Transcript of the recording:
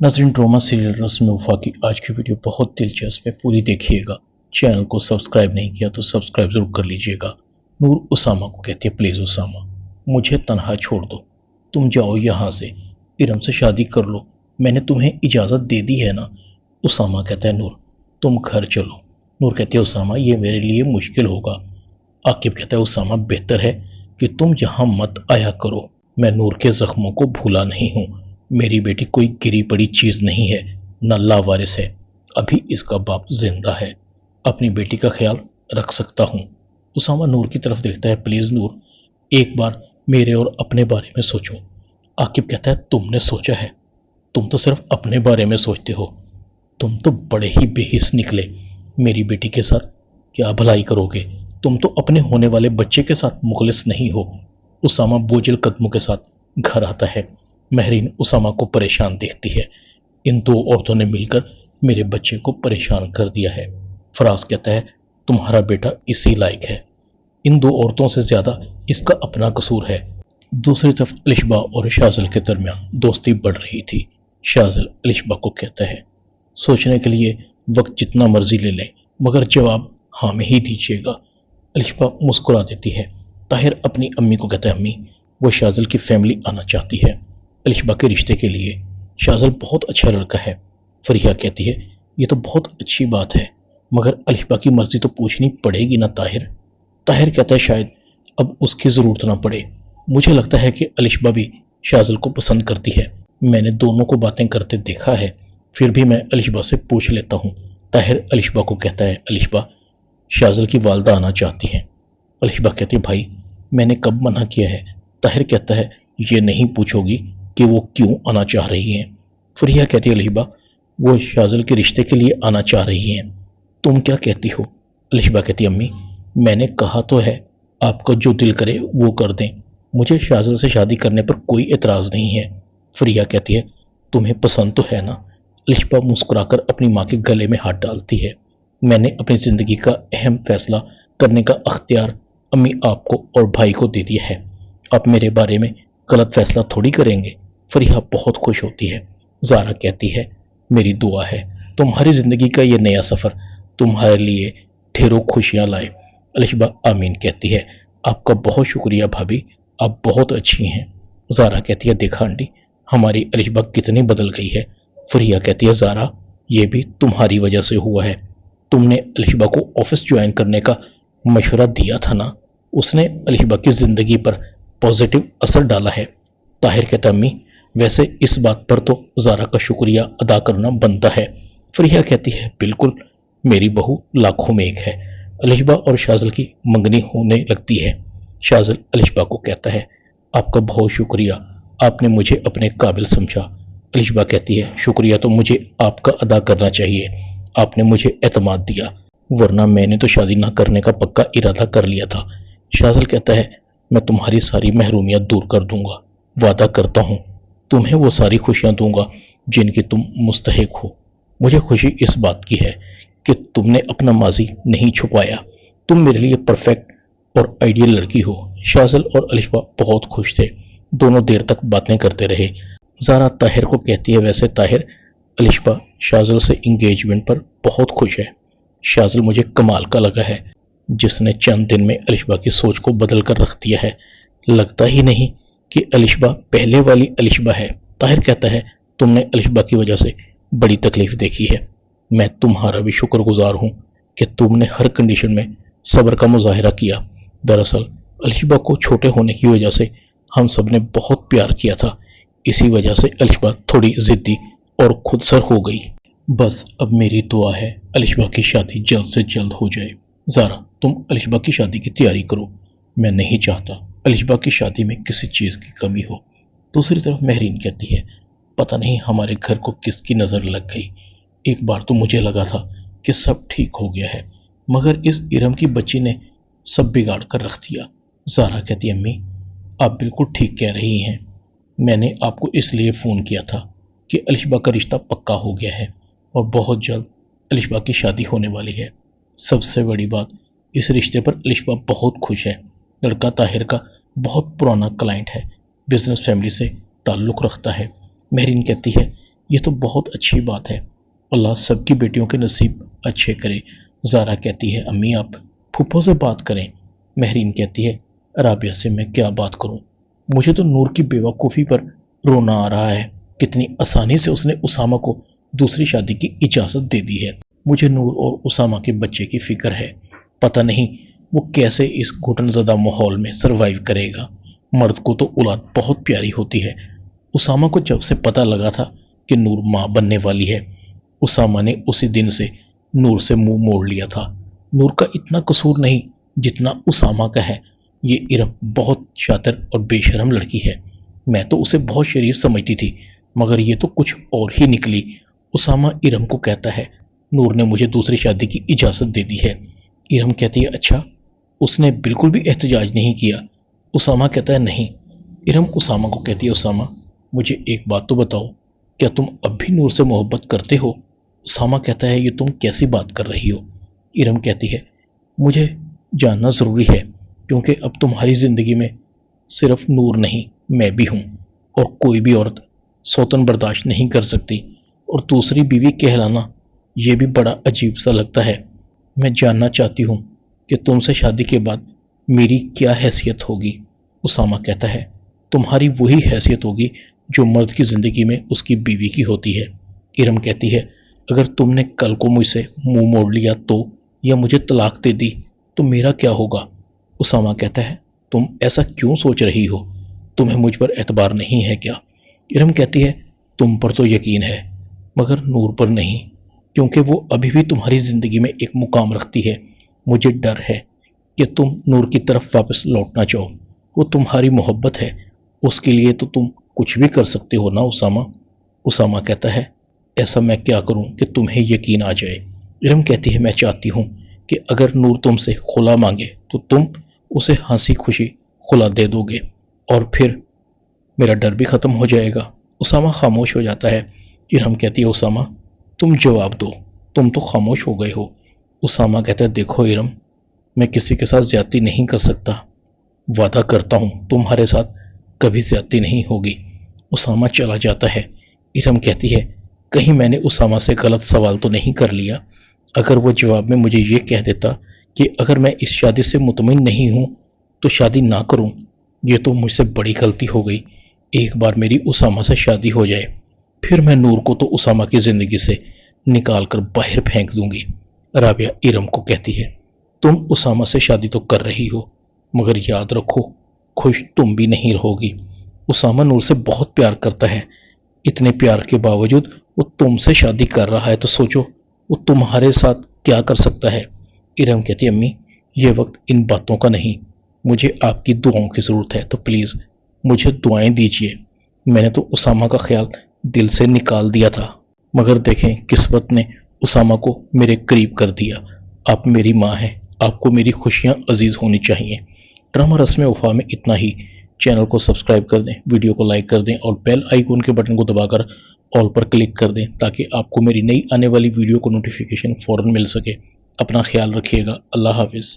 नाज़रीन, drama serial रस्म वफा की आज की वीडियो बहुत दिलचस्प है, पूरी देखिएगा। चैनल को सब्सक्राइब नहीं किया तो सब्सक्राइब जरूर कर लीजिएगा। नूर उसामा को कहती है, प्लीज़ उसामा मुझे तन्हा छोड़ दो, तुम जाओ यहाँ से, इरम से शादी कर लो, मैंने तुम्हें इजाज़त दे दी है ना। उसामा कहता है, नूर तुम घर चलो। नूर कहती है, उसामा ये मेरे लिए मुश्किल होगा। आकिब कहता है, उसामा बेहतर है कि तुम यहाँ मत आया करो, मैं नूर के जख्मों को भूला नहीं हूँ। मेरी बेटी कोई गिरी पड़ी चीज नहीं है, न लावारिस है, अभी इसका बाप जिंदा है, अपनी बेटी का ख्याल रख सकता हूँ। उसामा नूर की तरफ देखता है, प्लीज नूर एक बार मेरे और अपने बारे में सोचो। आकिब कहता है, तुमने सोचा है? तुम तो सिर्फ अपने बारे में सोचते हो, तुम तो बड़े ही बेहिस निकले। मेरी बेटी के साथ क्या भलाई करोगे? तुम तो अपने होने वाले बच्चे के साथ मुखलिस नहीं हो। उसामा बोझिल कदमों के साथ घर आता है। महरीन उसामा को परेशान देखती है। इन दो औरतों ने मिलकर मेरे बच्चे को परेशान कर दिया है। फराज कहता है, तुम्हारा बेटा इसी लायक है, इन दो औरतों से ज्यादा इसका अपना कसूर है। दूसरी तरफ अलिशबा और शाजल के दरमियान दोस्ती बढ़ रही थी। शाजल अलिशबा को कहता है, सोचने के लिए वक्त जितना मर्जी ले लें, मगर जवाब हाँ में ही दीजिएगा। अलिशबा मुस्कुरा देती है। ताहिर अपनी अम्मी को कहता है, अम्मी वो शाजल की फैमिली आना चाहती है अलिशबा के रिश्ते के लिए, शाजल बहुत अच्छा लड़का है। फरिया कहती है, ये तो बहुत अच्छी बात है, मगर अलिशबा की मर्जी तो पूछनी पड़ेगी ना ताहिर। ताहिर कहता है, शायद अब उसकी जरूरत ना पड़े, मुझे लगता है कि अलिशबा भी शाजल को पसंद करती है, मैंने दोनों को बातें करते देखा है, फिर भी मैं अलिशबा से पूछ लेता हूँ। ताहिर अलिशबा को कहता है, अलिशबा शाजल की वालदा आना चाहती हैं। अलिशबा कहती है, भाई मैंने कब मना किया है? ताहिर कहता है, ये नहीं पूछोगी कि वो क्यों आना चाह रही हैं। फरिया कहती है, अलिशबा वो शाजल के रिश्ते के लिए आना चाह रही हैं, तुम क्या कहती हो? अलिशबा कहती है, अम्मी मैंने कहा तो है, आपका जो दिल करे वो कर दें, मुझे शाजल से शादी करने पर कोई एतराज नहीं है। फरिया कहती है, तुम्हें पसंद तो है ना? अलिशबा मुस्कुराकर अपनी माँ के गले में हाथ डालती है। मैंने अपनी जिंदगी का अहम फैसला करने का अख्तियार अम्मी आपको और भाई को दे दिया है, आप मेरे बारे में गलत फैसला थोड़ी करेंगे। फरिया बहुत खुश होती है। ज़ारा कहती है, मेरी दुआ है तुम्हारी जिंदगी का ये नया सफर तुम्हारे लिए ढेरों खुशियां लाए। अलिशबा आमीन कहती है, आपका बहुत शुक्रिया भाभी, आप बहुत अच्छी हैं। ज़ारा कहती है, देखा आंटी हमारी अलिशबा कितनी बदल गई है। फरिया कहती है, ज़ारा ये भी तुम्हारी वजह से हुआ है, तुमने अलिशबा को ऑफिस ज्वाइन करने का मशवरा दिया था ना, उसने अलिशबा की जिंदगी पर पॉजिटिव असर डाला है। ताहिर कहता, अम्मी वैसे इस बात पर तो ज़ारा का शुक्रिया अदा करना बनता है। फरिया कहती है, बिल्कुल, मेरी बहू लाखों में एक है। अलिशबा और शाजल की मंगनी होने लगती है। शाजल अलिशबा को कहता है, आपका बहुत शुक्रिया, आपने मुझे अपने काबिल समझा। अलिशबा कहती है, शुक्रिया तो मुझे आपका अदा करना चाहिए, आपने मुझे एतमाद दिया, वरना मैंने तो शादी ना करने का पक्का इरादा कर लिया था। शाजल कहता है, मैं तुम्हारी सारी महरूमियात दूर कर दूंगा, वादा करता हूँ तुम्हें वो सारी खुशियां दूंगा जिनकी तुम मुस्तहिक हो। मुझे खुशी इस बात की है कि तुमने अपना माजी नहीं छुपाया, तुम मेरे लिए परफेक्ट और आइडियल लड़की हो। शाजल और अलिशबा बहुत खुश थे, दोनों देर तक बातें करते रहे। ज़ारा ताहिर को कहती है, वैसे ताहिर अलिशबा शाजल से इंगेजमेंट पर बहुत खुश है, शाजल मुझे कमाल का लगा है, जिसने चंद दिन में अलिशबा की सोच को बदल कर रख दिया है, लगता ही नहीं कि अलिशबा पहले वाली अलिशबा है। ताहिर कहता है, तुमने अलिशबा की वजह से बड़ी तकलीफ देखी है, मैं तुम्हारा भी शुक्रगुजार हूँ कि तुमने हर कंडीशन में सब्र का मुजाहिरा किया। दरअसल अलिशबा को छोटे होने की वजह से हम सब ने बहुत प्यार किया था, इसी वजह से अलिशबा थोड़ी जिद्दी और खुदसर हो गई। बस अब मेरी दुआ है अलिशबा की शादी जल्द से जल्द हो जाए। ज़ारा तुम अलिशबा की शादी की तैयारी करो, मैं नहीं चाहता अलिशबा की शादी में किसी चीज़ की कमी हो। दूसरी तरफ महरीन कहती है, पता नहीं हमारे घर को किसकी नज़र लग गई, एक बार तो मुझे लगा था कि सब ठीक हो गया है, मगर इस इरम की बच्ची ने सब बिगाड़ कर रख दिया। ज़ारा कहती है, अम्मी आप बिल्कुल ठीक कह रही हैं, मैंने आपको इसलिए फ़ोन किया था कि अलिशबा का रिश्ता पक्का हो गया है और बहुत जल्द अलिशबा की शादी होने वाली है। सबसे बड़ी बात, इस रिश्ते पर अलिशबा बहुत खुश है, लड़का ताहिर का बहुत पुराना क्लाइंट है, बिजनेस फैमिली से ताल्लुक़ रखता है। महरीन कहती है, یہ تو بہت اچھی بات ہے، اللہ سب کی بیٹیوں کے نصیب اچھے کرے۔ زارا کہتی ہے امی آپ پھپھو سے بات کریں۔ مہرین کہتی ہے رابعہ سے میں کیا بات کروں، مجھے تو نور کی بیوقوفی پر رونا آ رہا ہے، کتنی آسانی سے اس نے اسامہ کو دوسری شادی کی اجازت دے دی ہے۔ مجھے نور اور اسامہ کے بچے کی فکر ہے، پتہ نہیں وہ کیسے اس گھٹن زدہ ماحول میں سروائیو کرے گا۔ مرد کو تو اولاد بہت پیاری ہوتی ہے۔ اسامہ کو جب سے پتہ لگا تھا کہ نور ماں بننے والی ہے، اسامہ نے اسی دن سے نور سے منہ موڑ لیا تھا۔ نور کا اتنا قصور نہیں جتنا اسامہ کا ہے۔ یہ ارم بہت شاطر اور بے شرم لڑکی ہے، میں تو اسے بہت شریف سمجھتی تھی، مگر یہ تو کچھ اور ہی نکلی۔ اسامہ ارم کو کہتا ہے نور نے مجھے دوسری شادی کی اجازت دے دی ہے۔ ارم کہتی ہے اچھا، اس نے بالکل بھی احتجاج نہیں کیا؟ اسامہ کہتا ہے نہیں۔ ارم اسامہ کو کہتی ہے اسامہ مجھے ایک بات تو بتاؤ، کیا تم اب بھی نور سے محبت کرتے ہو؟ اسامہ کہتا ہے یہ تم کیسی بات کر رہی ہو؟ ارم کہتی ہے مجھے جاننا ضروری ہے، کیونکہ اب تمہاری زندگی میں صرف نور نہیں میں بھی ہوں، اور کوئی بھی عورت سوتن برداشت نہیں کر سکتی، اور دوسری بیوی کہلانا یہ بھی بڑا عجیب سا لگتا ہے۔ میں جاننا چاہتی ہوں کہ تم سے شادی کے بعد میری کیا حیثیت ہوگی؟ اسامہ کہتا ہے تمہاری وہی حیثیت ہوگی جو مرد کی زندگی میں اس کی بیوی کی ہوتی ہے۔ ارم کہتی ہے اگر تم نے کل کو مجھ سے منہ موڑ لیا تو، یا مجھے طلاق دے دی تو میرا کیا ہوگا؟ اسامہ کہتا ہے تم ایسا کیوں سوچ رہی ہو؟ تمہیں مجھ پر اعتبار نہیں ہے کیا؟ ارم کہتی ہے تم پر تو یقین ہے، مگر نور پر نہیں، کیونکہ وہ ابھی بھی تمہاری زندگی میں ایک مقام رکھتی ہے۔ مجھے ڈر ہے کہ تم نور کی طرف واپس لوٹنا چاہو، وہ تمہاری محبت ہے، اس کے لیے تو تم کچھ بھی کر سکتے ہو نا اسامہ؟ اسامہ کہتا ہے ایسا میں کیا کروں کہ تمہیں یقین آ جائے؟ ارم کہتی ہے میں چاہتی ہوں کہ اگر نور تم سے خلا مانگے تو تم اسے ہنسی خوشی خلا دے دو گے، اور پھر میرا ڈر بھی ختم ہو جائے گا۔ اسامہ خاموش ہو جاتا ہے۔ ارم کہتی ہے اسامہ تم جواب دو، تم تو خاموش ہو گئے ہو۔ اسامہ کہتا ہے دیکھو ارم، میں کسی کے ساتھ زیادتی نہیں کر سکتا، وعدہ کرتا ہوں تمہارے ساتھ کبھی زیادتی نہیں ہوگی۔ اسامہ چلا جاتا ہے۔ ارم کہتی ہے کہیں میں نے اسامہ سے غلط سوال تو نہیں کر لیا؟ اگر وہ جواب میں مجھے یہ کہہ دیتا کہ اگر میں اس شادی سے مطمئن نہیں ہوں تو شادی نہ کروں، یہ تو مجھ سے بڑی غلطی ہو گئی۔ ایک بار میری اسامہ سے شادی ہو جائے، پھر میں نور کو تو اسامہ کی زندگی سے نکال کر باہر پھینک دوں گی۔ رابعہ ارم کو کہتی ہے تم اسامہ سے شادی تو کر رہی ہو، مگر یاد رکھو خوش تم بھی نہیں رہو گی۔ اسامہ نور سے بہت پیار کرتا ہے، اتنے پیار کے باوجود وہ تم سے شادی کر رہا ہے، تو سوچو وہ تمہارے ساتھ کیا کر سکتا ہے۔ ارم کہتی ہے امی یہ وقت ان باتوں کا نہیں، مجھے آپ کی دعاؤں کی ضرورت ہے، تو پلیز مجھے دعائیں دیجیے۔ میں نے تو اسامہ کا خیال دل سے نکال دیا تھا، مگر دیکھیں قسمت نے اسامہ کو میرے قریب کر دیا۔ آپ میری ماں ہیں، آپ کو میری خوشیاں عزیز ہونی چاہیے۔ ڈرامہ رسم وفا میں اتنا ہی۔ چینل کو سبسکرائب کر دیں، ویڈیو کو لائک کر دیں، اور بیل آئیکن کے بٹن کو دبا کر آل پر کلک کر دیں تاکہ آپ کو میری نئی آنے والی ویڈیو کو نوٹیفیکیشن فوراً مل سکے۔ اپنا خیال رکھیے گا۔ اللہ حافظ۔